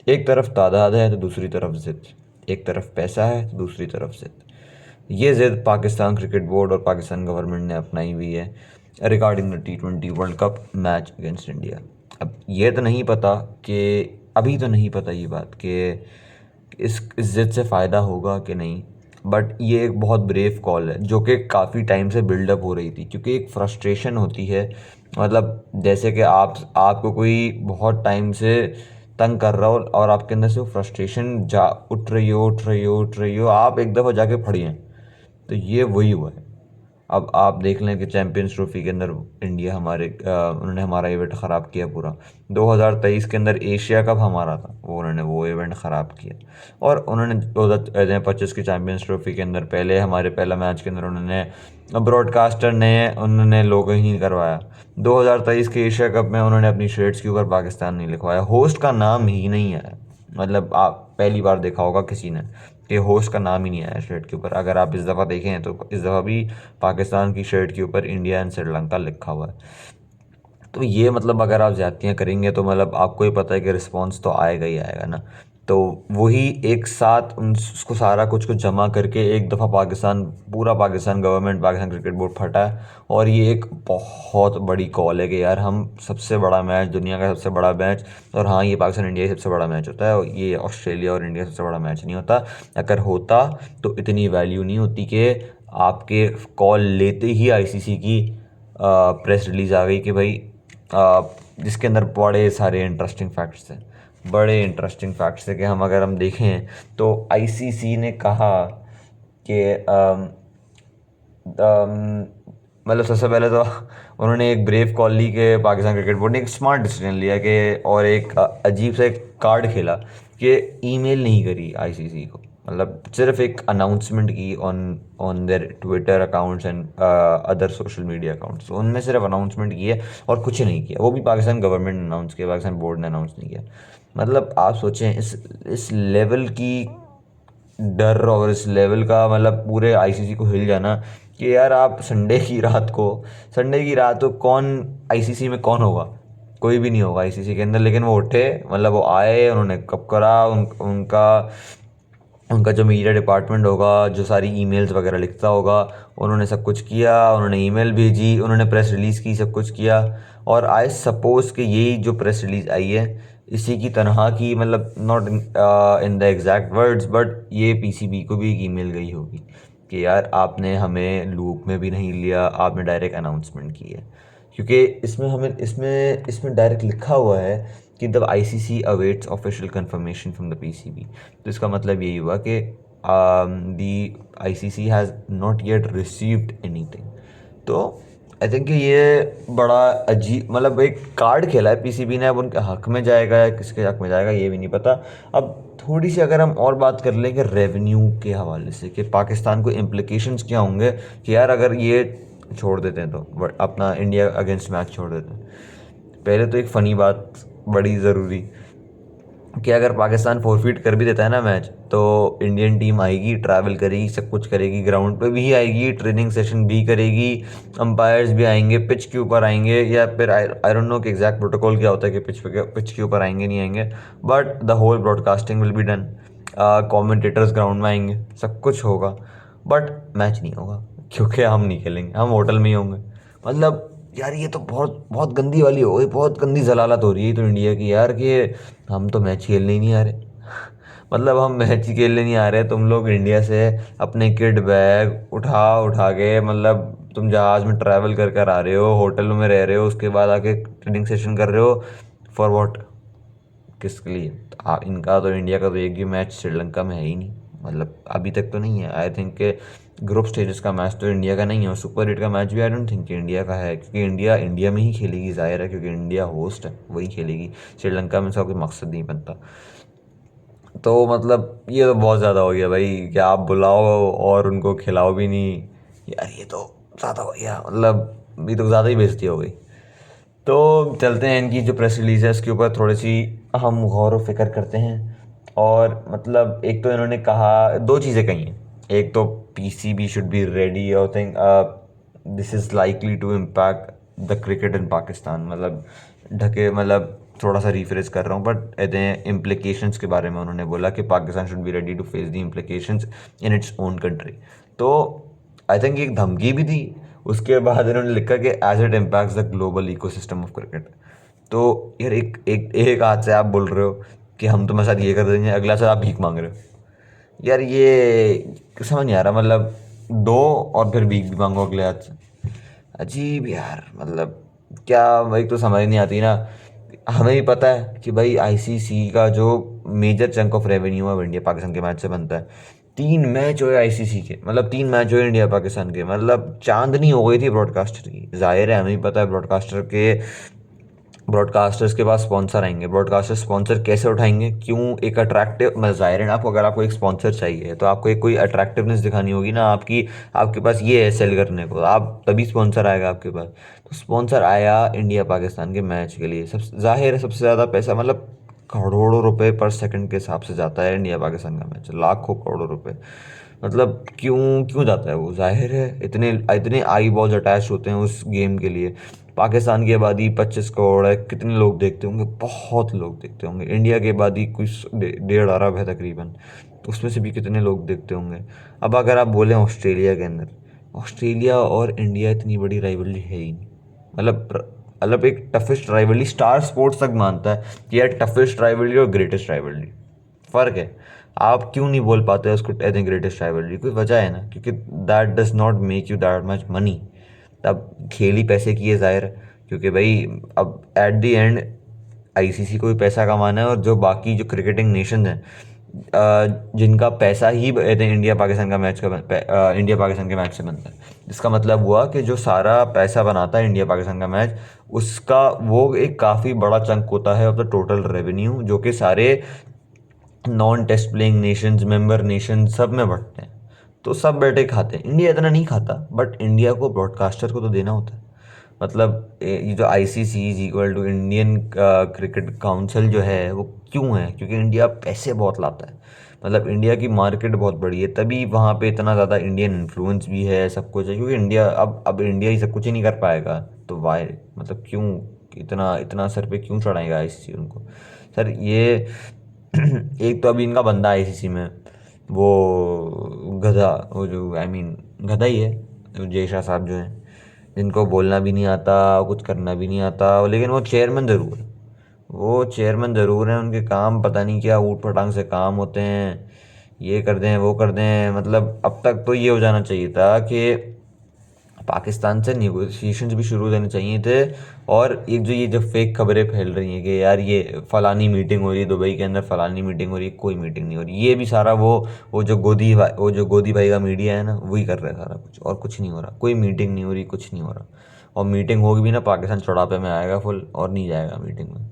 एक तरफ तादाद है तो दूसरी तरफ ज़िद, एक तरफ पैसा है तो दूसरी तरफ ज़िद। ये ज़िद पाकिस्तान क्रिकेट बोर्ड और पाकिस्तान गवर्नमेंट ने अपनाई हुई है regarding the T20 world cup match against India. अब ये तो नहीं पता कि अभी तो नहीं पता ये बात कि इस ज़िद से फ़ायदा होगा कि नहीं, बट ये एक बहुत ब्रेव कॉल है जो कि काफ़ी टाइम से बिल्डअप हो रही थी, क्योंकि एक फ्रस्ट्रेशन होती है। मतलब जैसे कि आपको कोई बहुत टाइम से तंग कर रहा हो और आपके अंदर से वो फ्रस्ट्रेशन जा उठ रही हो उठ रही हो उठ रही हो, आप एक दफ़ा जाके फड़िए। तो ये वही हुआ है। अब आप देख लें कि चैंपियंस ट्रॉफी के अंदर इंडिया उन्होंने हमारा इवेंट ख़राब किया पूरा। 2023 के अंदर एशिया कप हमारा था, वो उन्होंने वो इवेंट ख़राब किया। और उन्होंने 2025 की चैंपियंस ट्रॉफी के अंदर हमारे पहला मैच के अंदर उन्होंने ब्रॉडकास्टर ने उन्होंने लोगो ही करवाया। 2023 के एशिया कप में उन्होंने अपनी शर्ट्स के ऊपर पाकिस्तान नहीं लिखवाया, होस्ट का नाम ही नहीं आया। मतलब आप पहली बार देखा होगा किसी ने कि होस्ट का नाम ही नहीं आया शर्ट के ऊपर। अगर आप इस दफ़ा देखें तो इस दफ़ा भी पाकिस्तान की शर्ट के ऊपर इंडिया एंड श्रीलंका लिखा हुआ है। तो ये मतलब अगर आप ज़्यादतियाँ करेंगे तो मतलब आपको ही पता है कि रिस्पॉन्स तो आएगा ही आएगा ना। तो वही एक साथ उसको सारा कुछ कुछ जमा करके एक दफ़ा पूरा Pakistan government, Pakistan cricket board फटा है। और ये एक बहुत बड़ी कॉल है कि यार हम सबसे बड़ा मैच, दुनिया का सबसे बड़ा मैच, और हाँ ये पाकिस्तान इंडिया ही सबसे बड़ा मैच होता है, और ये ऑस्ट्रेलिया और इंडिया सबसे बड़ा मैच नहीं होता। अगर होता तो इतनी वैल्यू नहीं होती कि आपके कॉल लेते ही आईसीसी की प्रेस रिलीज़ आ गई कि भाई जिसके अंदर बड़े सारे इंटरेस्टिंग फैक्ट्स हैं, बड़े इंटरेस्टिंग फैक्ट्स है कि अगर हम देखें तो आईसीसी ने कहा कि मतलब सबसे पहले तो उन्होंने एक ब्रेव कॉल ली कि पाकिस्तान क्रिकेट बोर्ड ने एक स्मार्ट डिसीजन लिया कि और एक अजीब सा एक कार्ड खेला कि ईमेल नहीं करी आईसीसी को। मतलब सिर्फ एक अनाउंसमेंट की on on their Twitter accounts and other social media accounts, उनमें सिर्फ अनाउंसमेंट की है और कुछ नहीं किया। वो भी पाकिस्तान गवर्नमेंट ने अनाउंस किया, पाकिस्तान बोर्ड ने अनाउंस नहीं किया। मतलब आप सोचें इस लेवल की डर और इस लेवल का मतलब पूरे आईसीसी को हिल जाना कि यार आप संडे की रात को कौन आईसीसी में कौन होगा? कोई भी नहीं होगा आईसीसी के अंदर। लेकिन वो उठे, मतलब वो आए, उन्होंने कब करा उनका उनका जो मीडिया डिपार्टमेंट होगा, जो सारी ईमेल्स वगैरह लिखता होगा, उन्होंने सब कुछ किया, उन्होंने ईमेल भेजी, उन्होंने प्रेस रिलीज़ की, सब कुछ किया। और आई सपोज कि यही जो प्रेस रिलीज़ आई है इसी की तरह की, मतलब not in the exact words, but ये पीसीबी को भी एक ईमेल गई होगी कि यार आपने हमें लूप में भी नहीं लिया, आपने डायरेक्ट अनाउंसमेंट की है। क्योंकि इसमें डायरेक्ट लिखा हुआ है कि the ICC awaits official confirmation from the PCB. तो इसका मतलब यही हुआ कि the ICC has not yet received anything. तो आई थिंक कि ये बड़ा अजीब, मतलब एक कार्ड खेला है पीसीबी ने। अब उनके हक में जाएगा या किसके हक में जाएगा ये भी नहीं पता। अब थोड़ी सी अगर हम और बात कर लें कि रेवेन्यू के हवाले से कि पाकिस्तान को इम्प्लिकेशंस क्या होंगे कि यार अगर ये छोड़ देते हैं तो अपना इंडिया अगेंस्ट मैच छोड़ देते हैं। पहले तो एक फ़नी बात, बड़ी ज़रूरी, कि अगर पाकिस्तान फोरफिट कर भी देता है ना मैच, तो इंडियन टीम आएगी, ट्रैवल करेगी, सब कुछ करेगी, ग्राउंड पे भी आएगी, ट्रेनिंग सेशन भी करेगी, अंपायर्स भी आएंगे, पिच के ऊपर आएंगे, या फिर आई डोंट नो कि एग्जैक्ट प्रोटोकॉल क्या होता है कि पिच के ऊपर आएंगे नहीं आएंगे, but the whole broadcasting will be done. Commentators ground में आएंगे, सब कुछ होगा, बट मैच नहीं होगा क्योंकि हम नहीं खेलेंगे, हम होटल में ही होंगे। मतलब यार ये तो बहुत बहुत गंदी वाली हो गई, बहुत गंदी जलालत हो रही है तो इंडिया की यार, कि हम तो मैच खेलने ही नहीं आ रहे। मतलब हम मैच ही खेलने नहीं आ रहे, तुम लोग इंडिया से अपने किट बैग उठा उठा के, मतलब तुम जहाज़ में ट्रैवल कर कर आ रहे हो, होटल में रह रहे हो, उसके बाद आके ट्रेनिंग सेशन कर रहे हो, फॉर व्हाट? किसके लिए? इनका तो, इंडिया का तो एक भी मैच श्रीलंका में है ही नहीं। मतलब अभी तक तो नहीं है। आई थिंक के ग्रुप स्टेजेस का मैच तो इंडिया का नहीं है, और सुपर 8 का मैच भी आई डोंट थिंक कि इंडिया का है, क्योंकि इंडिया इंडिया में ही खेलेगी, ज़ाहिर है, क्योंकि इंडिया होस्ट है, वही खेलेगी। श्रीलंका में इसका कोई मकसद नहीं बनता। तो मतलब ये तो बहुत ज़्यादा हो गया भाई, कि आप बुलाओ और उनको खिलाओ भी नहीं। यार ये तो ज़्यादा हो गया, मतलब ये तो ज़्यादा ही बेइज्जती हो गई। तो चलते हैं इनकी जो प्रेस रिलीज है उसके ऊपर थोड़ी सी हम गौर व फिक्र करते हैं। और मतलब एक तो इन्होंने कहा, दो चीज़ें कही हैं। एक तो PCB should be ready, I think this is likely to impact the cricket in Pakistan. मतलब ढके मतलब थोड़ा सा रिफ्रेश कर रहा हूँ, बट कहते हैं इम्प्लीकेशंस के बारे में उन्होंने बोला कि Pakistan should be ready to face the implications in its own country. तो आई थिंक एक धमकी भी दी। उसके बाद इन्होंने लिखा कि as it impacts the global ecosystem of cricket. तो यार एक एक एक हाथ से आप बोल रहे हो कि हम तुम्हारे साथ ये कर देंगे, अगला से आप भीख मांग रहे हो। यार ये समझ नहीं आ रहा, मतलब दो और फिर भीख भी मांगो अगले हाथ से। अजीब यार, मतलब क्या, भाई तो समझ नहीं आती ना। हमें भी पता है कि भाई आईसीसी का जो मेजर चंक ऑफ रेवेन्यू है वो इंडिया पाकिस्तान के मैच से बनता है। 3 मैच हुए आईसीसी के, मतलब 3 मैच हुए इंडिया पाकिस्तान के, मतलब चांदनी हो गई थी ब्रॉडकास्टर की। जाहिर है हमें भी पता है ब्रॉडकास्टर्स के पास स्पॉन्सर आएंगे। ब्रॉडकास्टर स्पॉन्सर कैसे उठाएंगे, क्यों, एक अट्रैक्टिव, मतलब जाहिर है ना, आपको अगर आपको एक स्पॉन्सर चाहिए तो आपको एक कोई अट्रैक्टिवनेस दिखानी होगी ना आपकी। आपके पास ये है सेल करने को, आप तभी स्पॉन्सर आएगा आपके पास। तो स्पॉन्सर आया इंडिया पाकिस्तान के मैच के लिए, सब जाहिर है सबसे ज़्यादा पैसा, मतलब करोड़ों रुपए पर सेकंड के हिसाब से जाता है इंडिया पाकिस्तान का मैच, लाखों करोड़ों रुपए। मतलब क्यों क्यों जाता है वो, जाहिर है इतने इतने आई बॉल्स अटैच होते हैं उस गेम के लिए। पाकिस्तान की आबादी 25 करोड़ है, कितने लोग देखते होंगे, बहुत लोग देखते होंगे। इंडिया की आबादी कुछ 1.5 अरब है तकरीबन, तो उसमें से भी कितने लोग देखते होंगे। अब अगर आप बोलें ऑस्ट्रेलिया के अंदर, ऑस्ट्रेलिया और इंडिया इतनी बड़ी राइवलरी है ही नहीं। मतलब एक टफेस्ट राइवलरी स्टार स्पोर्ट्स तक मानता है कि यार टफेस्ट राइवलरी और ग्रेटेस्ट राइवलरी फ़र्क है। आप क्यों नहीं बोल पाते उसको एज ए ग्रेटेस्ट राइवलरी, कोई वजह है ना, क्योंकि that does not make you that much money. तब खेल ही पैसे की है, जाहिर है। क्योंकि भाई अब एट द एंड आईसीसी को भी पैसा कमाना है, और जो बाकी जो क्रिकेटिंग नेशन हैं जिनका पैसा ही इंडिया पाकिस्तान का इंडिया पाकिस्तान के मैच से बनता है। इसका मतलब हुआ कि जो सारा पैसा बनाता है इंडिया पाकिस्तान का मैच, उसका वो एक काफ़ी बड़ा चंक होता है ऑफ द टोटल रेवेन्यू, जो कि सारे non test playing nations, member nation सब में बंटते हैं। तो सब बैठे खाते हैं, इंडिया इतना नहीं खाता, बट इंडिया को ब्रॉडकास्टर को तो देना होता है। मतलब ये जो ICC is equal to Indian cricket council जो है वो क्यों है, क्योंकि इंडिया पैसे बहुत लाता है। मतलब इंडिया की मार्केट बहुत बड़ी है, तभी वहाँ पे इतना ज़्यादा इंडियन इन्फ्लुएंस भी है, सब कुछ है। क्योंकि इंडिया अब इंडिया ही सब कुछ ही नहीं कर पाएगा, तो वाई, मतलब क्यों इतना इतना सर पे क्यों चढ़ाएगा आईसीसी उनको। सर ये एक तो अभी इनका बंदा आईसीसी में, वो गधा, वो जो आई मीन गधा ही है, जय शाह साहब जो हैं, जिनको बोलना भी नहीं आता, कुछ करना भी नहीं आता, लेकिन वो चेयरमैन ज़रूर है। वो चेयरमैन ज़रूर हैं, उनके काम पता नहीं क्या ऊट पटांग से काम होते हैं, ये कर दें वो कर दें। मतलब अब तक तो ये हो जाना चाहिए था कि पाकिस्तान से नेगोशिएशंस भी शुरू होने चाहिए थे। और एक जो ये जो फेक खबरें फैल रही हैं कि यार ये फलानी मीटिंग हो रही है दुबई के अंदर, फलानी मीटिंग हो रही है, कोई मीटिंग नहीं हो रही। ये भी सारा वो जो गोदी भाई का मीडिया है ना, वही कर रहा है सारा कुछ, और कुछ नहीं हो रहा, कोई मीटिंग नहीं हो रही, कुछ नहीं हो रहा। और मीटिंग होगी भी ना, पाकिस्तान चौड़ापे में आएगा फुल, और नहीं जाएगा मीटिंग में।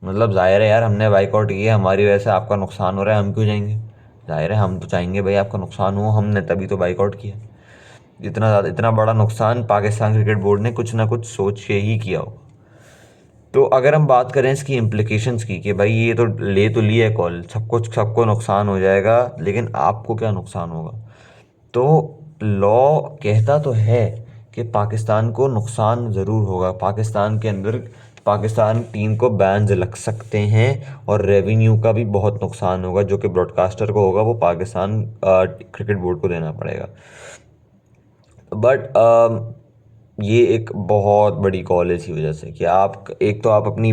मतलब जाहिर है यार, हमने बाइकआउट किया, हमारी वजह से आपका नुकसान हो रहा है, हम क्यों जाएंगे। जाहिर है हम तो चाहेंगे भाई आपका नुकसान हो, हमने तभी तो बाइकआउट किया। इतना ज़्यादा, इतना बड़ा नुकसान पाकिस्तान क्रिकेट बोर्ड ने कुछ ना कुछ सोच के ही किया हो। तो अगर हम बात करें इसकी इम्प्लीकेशंस की, कि भाई ये तो ली है कॉल, सबको नुकसान हो जाएगा, लेकिन आपको क्या नुकसान होगा। तो लॉ कहता तो है कि पाकिस्तान को नुकसान ज़रूर होगा, पाकिस्तान के अंदर पाकिस्तान टीम को बैन्स लग सकते हैं, और रेवेन्यू का भी बहुत नुकसान होगा, जो कि ब्रॉडकास्टर को होगा, वो पाकिस्तान क्रिकेट बोर्ड को देना पड़ेगा। बट ये एक बहुत बड़ी कॉल है इसी वजह से कि आप एक तो आप अपनी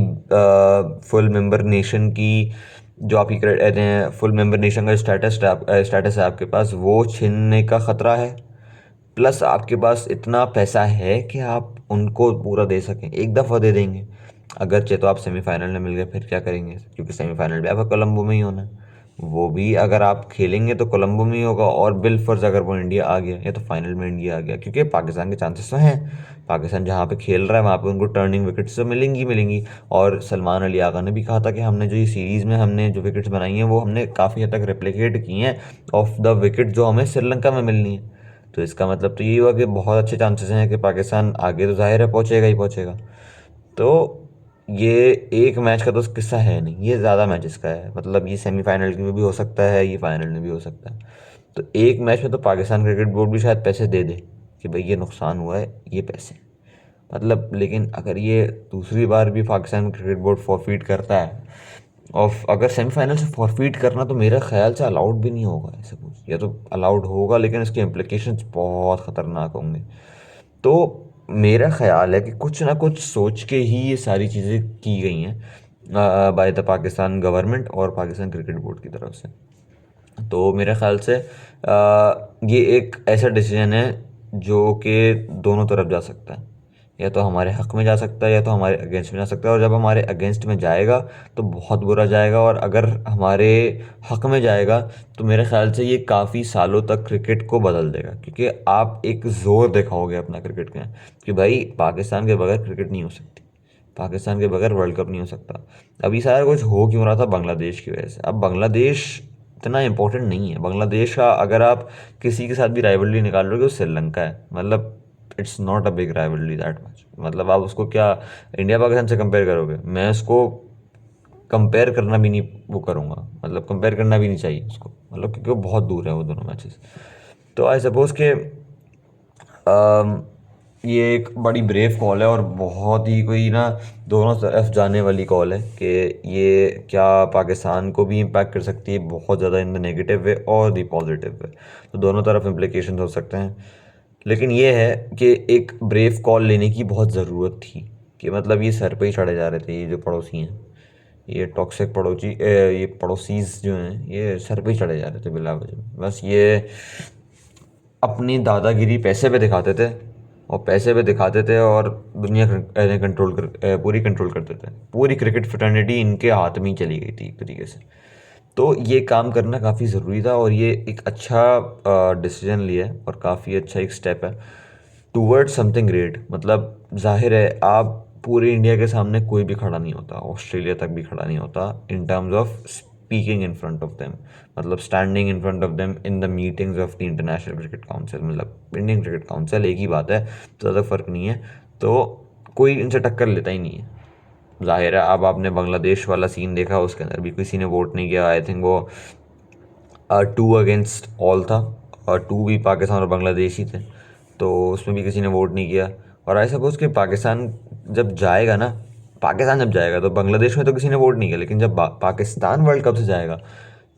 फुल मेंबर नेशन की, जो आपकी कहते हैं फुल मेंबर नेशन का स्टेटस है आपके पास, वो छीनने का ख़तरा है। प्लस आपके पास इतना पैसा है कि आप उनको पूरा दे सकें, एक दफ़ा दे देंगे। अगर चाहे तो आप सेमीफाइनल में मिल गए, फिर क्या करेंगे, क्योंकि सेमीफाइनल भी आपका कोलंबो में ही होना है। वो भी अगर आप खेलेंगे तो कोलंबो में ही होगा, और बिल फर्ज अगर वो इंडिया आ गया, या तो फाइनल में इंडिया आ गया, क्योंकि पाकिस्तान के चांसेस तो हैं। पाकिस्तान जहाँ पे खेल रहा है वहाँ पे उनको टर्निंग विकेट्स तो मिलेंगी मिलेंगी। और सलमान अली आगा ने भी कहा था कि हमने जो ये सीरीज़ में हमने जो विकेट्स बनाई हैं वो हमने काफ़ी हद तक रेप्लिकेट की हैं ऑफ द विकेट जो हमें श्रीलंका में मिलनी है। तो इसका मतलब तो ये हुआ कि बहुत अच्छे चांसेस हैं कि पाकिस्तान आगे तो जाहिर है पहुंचेगा ही पहुंचेगा। तो ये एक मैच का तो किस्सा है नहीं, ये ज़्यादा मैचेस का है। मतलब ये सेमीफाइनल में भी हो सकता है, ये फाइनल में भी हो सकता है। तो एक मैच में तो पाकिस्तान क्रिकेट बोर्ड भी शायद पैसे दे दे कि भाई ये नुकसान हुआ है, ये पैसे। मतलब लेकिन अगर ये दूसरी बार भी पाकिस्तान क्रिकेट बोर्ड फॉरफीट करता है, और अगर सेमीफाइनल से फॉरफीट करना तो मेरे ख्याल से अलाउड भी नहीं होगा ऐसे कुछ, या तो अलाउड होगा लेकिन इसके इम्प्लिकेशंस बहुत ख़तरनाक होंगे। तो मेरा ख्याल है कि कुछ ना कुछ सोच के ही ये सारी चीज़ें की गई हैं बाय द पाकिस्तान गवर्नमेंट और पाकिस्तान क्रिकेट बोर्ड की तरफ से। तो मेरे ख्याल से ये एक ऐसा डिसीजन है जो कि दोनों तरफ जा सकता है, या तो हमारे हक़ में जा सकता है या तो हमारे अगेंस्ट में जा सकता है। और जब हमारे अगेंस्ट में जाएगा तो बहुत बुरा जाएगा, और अगर हमारे हक़ में जाएगा तो मेरे ख्याल से ये काफ़ी सालों तक क्रिकेट को बदल देगा, क्योंकि आप एक ज़ोर दिखाओगे अपना क्रिकेट का कि भाई पाकिस्तान के बगैर क्रिकेट नहीं हो सकती, पाकिस्तान के बगैर वर्ल्ड कप नहीं हो सकता। अभी सारा कुछ हो क्यों रहा था? बांग्लादेश की वजह से। अब बांग्लादेश इतना इंपॉर्टेंट नहीं है। बांग्लादेश का अगर आप किसी के साथ भी राइवलरी निकाल लोगे वो श्रीलंका है, मतलब it's not a big rivalry that much. मतलब आप उसको क्या इंडिया पाकिस्तान से कंपेयर करोगे? मैं उसको कंपेयर करना भी नहीं वो करूँगा, मतलब कंपेयर करना भी नहीं चाहिए उसको, मतलब क्योंकि वो बहुत दूर है वो दोनों मैचेस। तो आई सपोज के ये एक बड़ी ब्रेव कॉल है और बहुत ही कोई ना दोनों तरफ जाने वाली कॉल है कि ये क्या पाकिस्तान को भी इम्पैक्ट कर सकती है बहुत ज़्यादा इन द नेगेटिव वे और द पॉजिटिव वे। तो दोनों तरफ इम्प्लिकेशन हो सकते हैं, लेकिन ये है कि एक ब्रेव कॉल लेने की बहुत ज़रूरत थी कि मतलब ये सर पे ही चढ़े जा रहे थे, ये जो पड़ोसी हैं, ये टॉक्सिक पड़ोसी, ये पड़ोसीज जो हैं ये सर पे ही चढ़े जा रहे थे बिला वजह। बस ये अपनी दादागिरी पैसे पे दिखाते थे, और पैसे पे दिखाते थे और दुनिया कंट्रोल पूरी कंट्रोल करते थे। पूरी क्रिकेट फ्रेटर्निटी इनके हाथ में ही चली गई थी एक तरीके से। तो ये काम करना काफ़ी ज़रूरी था, और ये एक अच्छा डिसीजन लिया है और काफ़ी अच्छा एक स्टेप है टूवर्ड्स समथिंग ग्रेट। मतलब जाहिर है आप पूरे इंडिया के सामने कोई भी खड़ा नहीं होता, ऑस्ट्रेलिया तक भी खड़ा नहीं होता in terms of speaking in front of them, मतलब standing in front of them in the meetings of the International Cricket Council, मतलब इंडियन क्रिकेट काउंसिल एक ही बात है, ज़्यादा फ़र्क नहीं है। तो कोई इनसे टक्कर लेता ही नहीं है। जाहिर है अब आपने बांग्लादेश वाला सीन देखा, उसके अंदर भी किसी ने वोट नहीं किया। आई थिंक वो 2 अगेंस्ट ऑल था, और 2 भी पाकिस्तान और बांग्लादेश ही थे, तो उसमें भी किसी ने वोट नहीं किया। और आई सपोज कि पाकिस्तान जब जाएगा ना, पाकिस्तान जब जाएगा तो बांग्लादेश में तो किसी ने वोट नहीं किया, लेकिन जब पाकिस्तान वर्ल्ड कप से जाएगा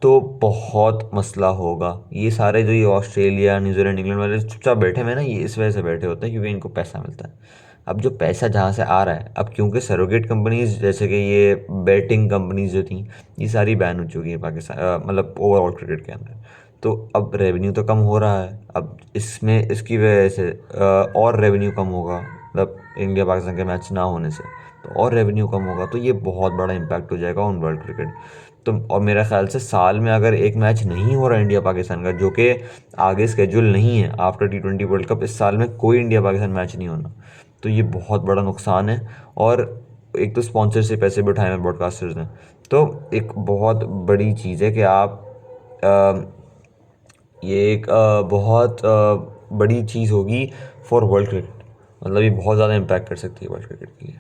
तो बहुत मसला होगा। ये सारे जो ये ऑस्ट्रेलिया न्यूजीलैंड इंग्लैंड वाले चुपचाप बैठे हुए हैं ना, ये इस वजह से बैठे होते हैं क्योंकि इनको पैसा मिलता है। अब जो पैसा जहाँ से आ रहा है, अब क्योंकि सरोगेट कंपनीज जैसे कि ये बैटिंग कंपनीज जो थी ये सारी बैन हो चुकी है पाकिस्तान, मतलब ओवरऑल क्रिकेट के अंदर। तो अब रेवेन्यू तो कम हो रहा है, अब इसमें इसकी वजह से और रेवेन्यू कम होगा, मतलब इंडिया पाकिस्तान के मैच ना होने से तो और रेवेन्यू कम होगा। तो ये बहुत बड़ा इम्पैक्ट हो जाएगा ऑन वर्ल्ड क्रिकेट। तो और मेरा ख्याल से साल में अगर एक मैच नहीं हो रहा इंडिया पाकिस्तान का, जो कि आगे स्केड्यूल नहीं है आफ्टर T20 वर्ल्ड कप, इस साल में कोई इंडिया पाकिस्तान मैच नहीं होना, तो ये बहुत बड़ा नुकसान है। और एक तो स्पॉन्सर से पैसे भी उठाए हैं ब्रॉडकास्टर्स ने, तो एक बहुत बड़ी चीज़ है कि आप ये एक बहुत बड़ी चीज़ होगी फॉर वर्ल्ड क्रिकेट, मतलब ये बहुत ज़्यादा इम्पैक्ट कर सकती है वर्ल्ड क्रिकेट के लिए।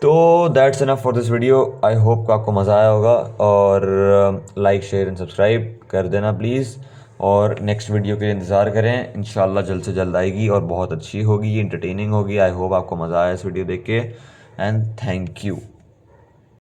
तो that's enough for this video. I hope कि आपको मज़ा आया होगा, और लाइक शेयर एंड सब्सक्राइब कर देना प्लीज़। और नेक्स्ट वीडियो के लिए इंतज़ार करें, इंशाल्लाह जल्द से जल्द आएगी और बहुत अच्छी होगी, इंटरटेनिंग होगी। आई होप आपको मज़ा आया इस वीडियो देख के, एंड थैंक यू।